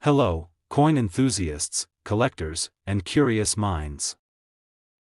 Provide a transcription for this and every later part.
Hello, coin enthusiasts, collectors, and curious minds.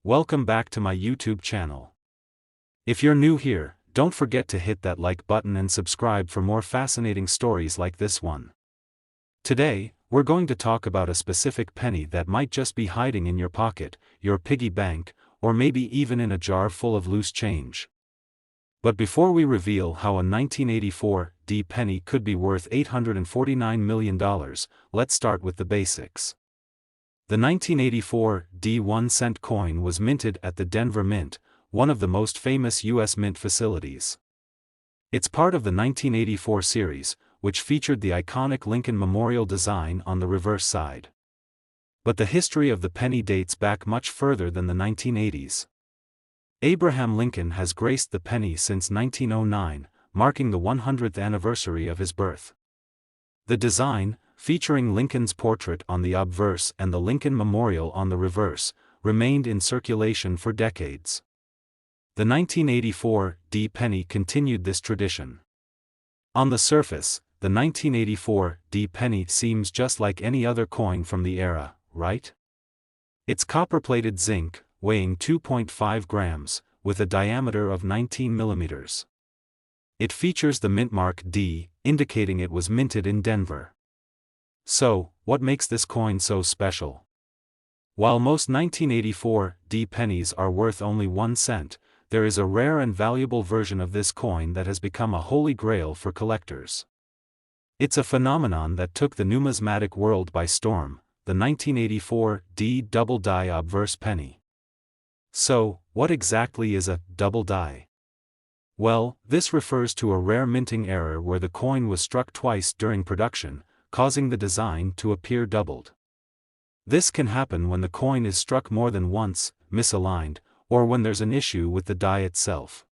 Welcome back to my YouTube channel. If you're new here, don't forget to hit that like button and subscribe for more fascinating stories like this one. Today, we're going to talk about a specific penny that might just be hiding in your pocket, your piggy bank, or maybe even in a jar full of loose change. But before we reveal how a 1984 D penny could be worth $849 million, let's start with the basics. The 1984 D 1-cent coin was minted at the Denver Mint, one of the most famous U.S. mint facilities. It's part of the 1984 series, which featured the iconic Lincoln Memorial design on the reverse side. But the history of the penny dates back much further than the 1980s. Abraham Lincoln has graced the penny since 1909, marking the 100th anniversary of his birth. The design, featuring Lincoln's portrait on the obverse and the Lincoln Memorial on the reverse, remained in circulation for decades. The 1984 D penny continued this tradition. On the surface, the 1984 D penny seems just like any other coin from the era, right? It's copper-plated zinc, weighing 2.5 grams, with a diameter of 19 millimeters. It features the mint mark D, indicating it was minted in Denver. So, what makes this coin so special? While most 1984 D pennies are worth only 1 cent, there is a rare and valuable version of this coin that has become a holy grail for collectors. It's a phenomenon that took the numismatic world by storm, the 1984 D double die obverse penny. So, what exactly is a double die? Well, this refers to a rare minting error where the coin was struck twice during production, causing the design to appear doubled. This can happen when the coin is struck more than once, misaligned, or when there's an issue with the die itself.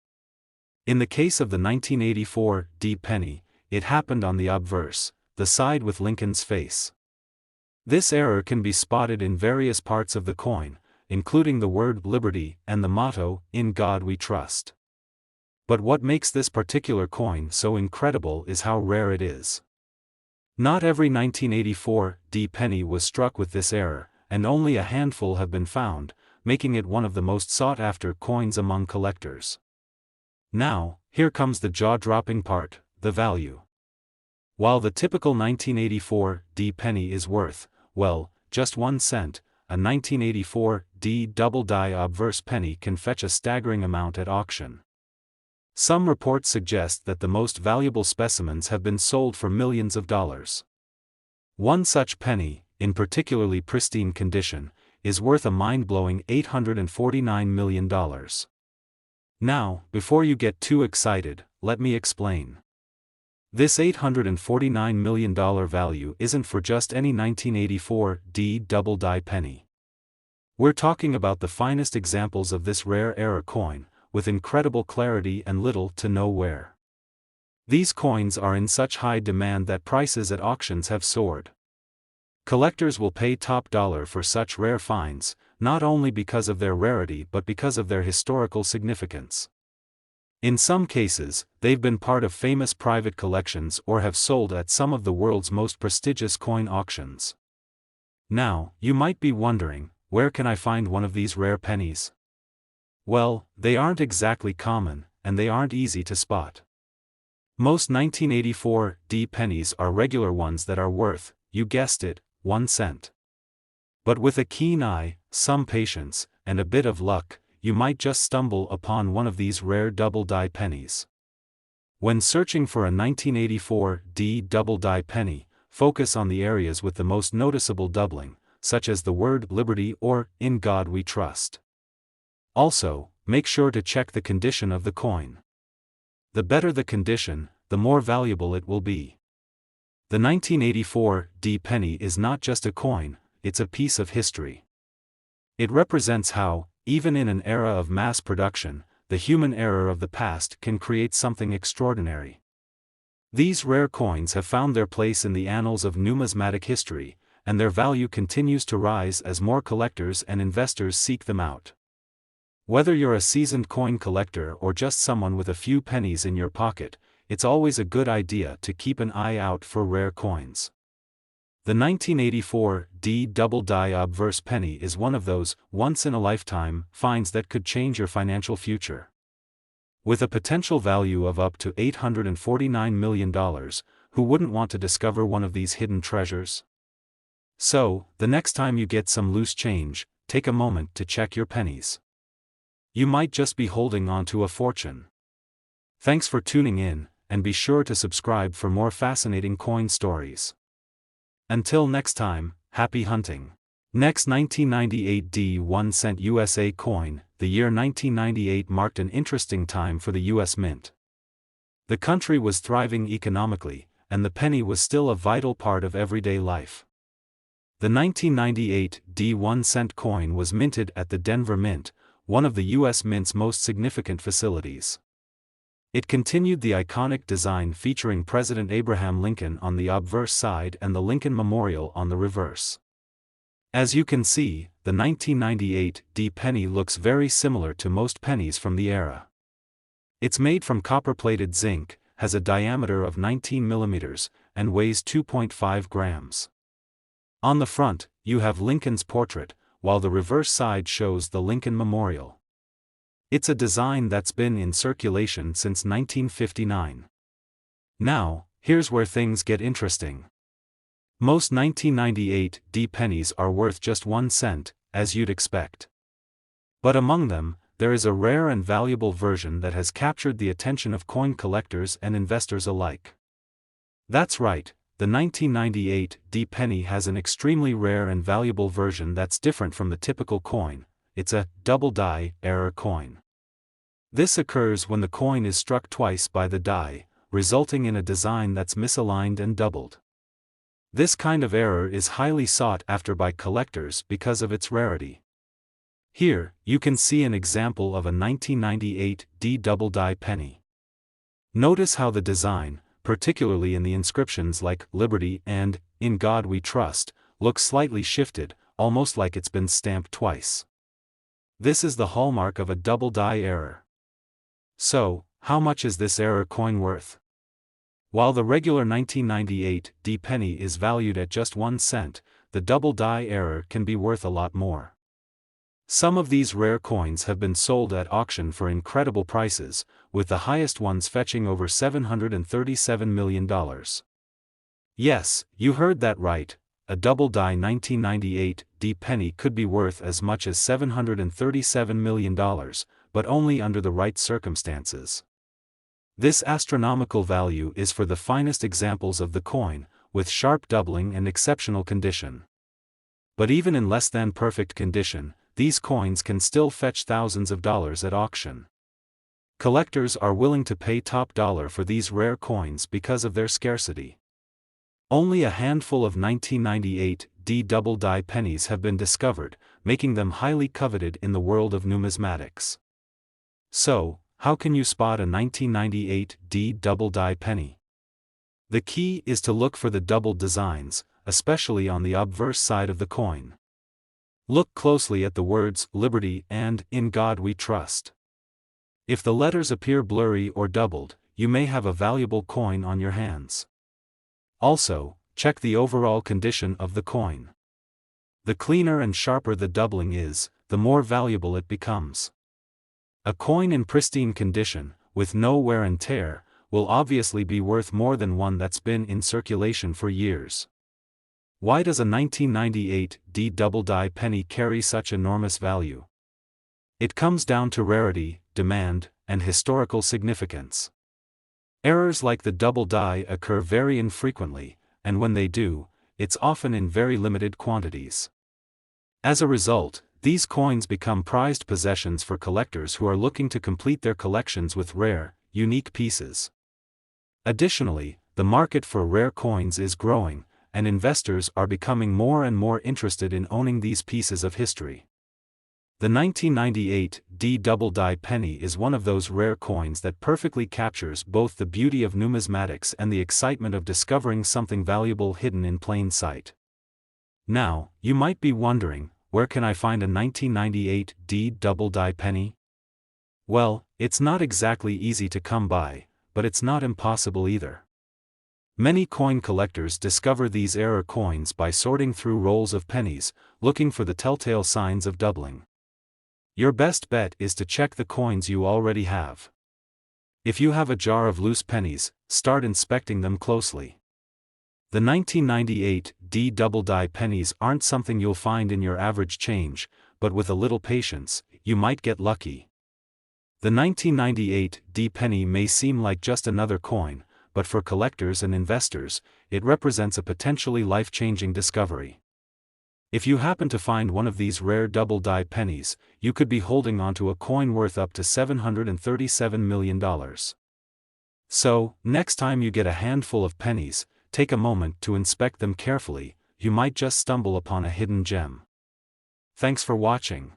In the case of the 1984 D penny, it happened on the obverse, the side with Lincoln's face. This error can be spotted in various parts of the coin, including the word liberty and the motto, "In God We Trust." But what makes this particular coin so incredible is how rare it is. Not every 1984 D penny was struck with this error, and only a handful have been found, making it one of the most sought-after coins among collectors. Now, here comes the jaw-dropping part, the value. While the typical 1984 D penny is worth, well, just 1 cent, a 1984 D double die obverse penny can fetch a staggering amount at auction. Some reports suggest that the most valuable specimens have been sold for millions of dollars. One such penny, in particularly pristine condition, is worth a mind-blowing $849 million. Now, before you get too excited, let me explain. This $849 million value isn't for just any 1984 D double die penny. We're talking about the finest examples of this rare era coin, with incredible clarity and little to no wear. These coins are in such high demand that prices at auctions have soared. Collectors will pay top dollar for such rare finds, not only because of their rarity but because of their historical significance. In some cases, they've been part of famous private collections or have sold at some of the world's most prestigious coin auctions. Now, you might be wondering, where can I find one of these rare pennies? Well, they aren't exactly common, and they aren't easy to spot. Most 1984 D pennies are regular ones that are worth, you guessed it, 1 cent. But with a keen eye, some patience, and a bit of luck, you might just stumble upon one of these rare double die pennies. When searching for a 1984 D double die penny, focus on the areas with the most noticeable doubling, such as the word liberty or "In God We Trust." Also, make sure to check the condition of the coin. The better the condition, the more valuable it will be. The 1984 D penny is not just a coin, it's a piece of history. It represents how, even in an era of mass production, the human error of the past can create something extraordinary. These rare coins have found their place in the annals of numismatic history, and their value continues to rise as more collectors and investors seek them out. Whether you're a seasoned coin collector or just someone with a few pennies in your pocket, it's always a good idea to keep an eye out for rare coins. The 1984 D double die obverse penny is one of those once-in-a-lifetime finds that could change your financial future. With a potential value of up to $849 million, who wouldn't want to discover one of these hidden treasures? So, the next time you get some loose change, take a moment to check your pennies. You might just be holding on to a fortune. Thanks for tuning in, and be sure to subscribe for more fascinating coin stories. Until next time, happy hunting. Next, 1998 D 1 cent USA coin. The year 1998 marked an interesting time for the US Mint. The country was thriving economically, and the penny was still a vital part of everyday life. The 1998 D 1 cent coin was minted at the Denver Mint, one of the US Mint's most significant facilities. It continued the iconic design featuring President Abraham Lincoln on the obverse side and the Lincoln Memorial on the reverse. As you can see, the 1998 D penny looks very similar to most pennies from the era. It's made from copper-plated zinc, has a diameter of 19 millimeters, and weighs 2.5 grams. On the front, you have Lincoln's portrait, while the reverse side shows the Lincoln Memorial. It's a design that's been in circulation since 1959. Now, here's where things get interesting. Most 1998 D pennies are worth just 1 cent, as you'd expect. But among them, there is a rare and valuable version that has captured the attention of coin collectors and investors alike. That's right, the 1998 D penny has an extremely rare and valuable version that's different from the typical coin. It's a double die error coin. This occurs when the coin is struck twice by the die, resulting in a design that's misaligned and doubled. This kind of error is highly sought after by collectors because of its rarity. Here, you can see an example of a 1998 D double die penny. Notice how the design, particularly in the inscriptions like Liberty and In God We Trust, looks slightly shifted, almost like it's been stamped twice. This is the hallmark of a double die error. So, how much is this error coin worth? While the regular 1998 D penny is valued at just 1 cent, the double die error can be worth a lot more. Some of these rare coins have been sold at auction for incredible prices, with the highest ones fetching over $737 million. Yes, you heard that right, a double die 1998 D penny could be worth as much as $737 million, but only under the right circumstances. This astronomical value is for the finest examples of the coin, with sharp doubling and exceptional condition. But even in less than perfect condition, these coins can still fetch thousands of dollars at auction. Collectors are willing to pay top dollar for these rare coins because of their scarcity. Only a handful of 1998 D double die pennies have been discovered, making them highly coveted in the world of numismatics. So, how can you spot a 1998 D double die penny? The key is to look for the doubled designs, especially on the obverse side of the coin. Look closely at the words Liberty and In God We Trust. If the letters appear blurry or doubled, you may have a valuable coin on your hands. Also, check the overall condition of the coin. The cleaner and sharper the doubling is, the more valuable it becomes. A coin in pristine condition, with no wear and tear, will obviously be worth more than one that's been in circulation for years. Why does a 1998 D double die penny carry such enormous value? It comes down to rarity, demand, and historical significance. Errors like the double die occur very infrequently, and when they do, it's often in very limited quantities. As a result, these coins become prized possessions for collectors who are looking to complete their collections with rare, unique pieces. Additionally, the market for rare coins is growing, and investors are becoming more and more interested in owning these pieces of history. The 1998 D double die penny is one of those rare coins that perfectly captures both the beauty of numismatics and the excitement of discovering something valuable hidden in plain sight. Now, you might be wondering, where can I find a 1998 D double die penny? Well, it's not exactly easy to come by, but it's not impossible either. Many coin collectors discover these error coins by sorting through rolls of pennies, looking for the telltale signs of doubling. Your best bet is to check the coins you already have. If you have a jar of loose pennies, start inspecting them closely. The 1998 D double die pennies aren't something you'll find in your average change, but with a little patience, you might get lucky. The 1998 D penny may seem like just another coin, but for collectors and investors, it represents a potentially life-changing discovery. If you happen to find one of these rare double die pennies, you could be holding onto a coin worth up to $737 million. So, next time you get a handful of pennies, take a moment to inspect them carefully. You might just stumble upon a hidden gem. Thanks for watching.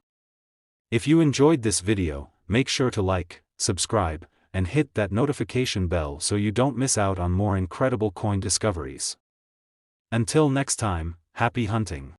If you enjoyed this video, make sure to like, subscribe, and hit that notification bell so you don't miss out on more incredible coin discoveries. Until next time, happy hunting.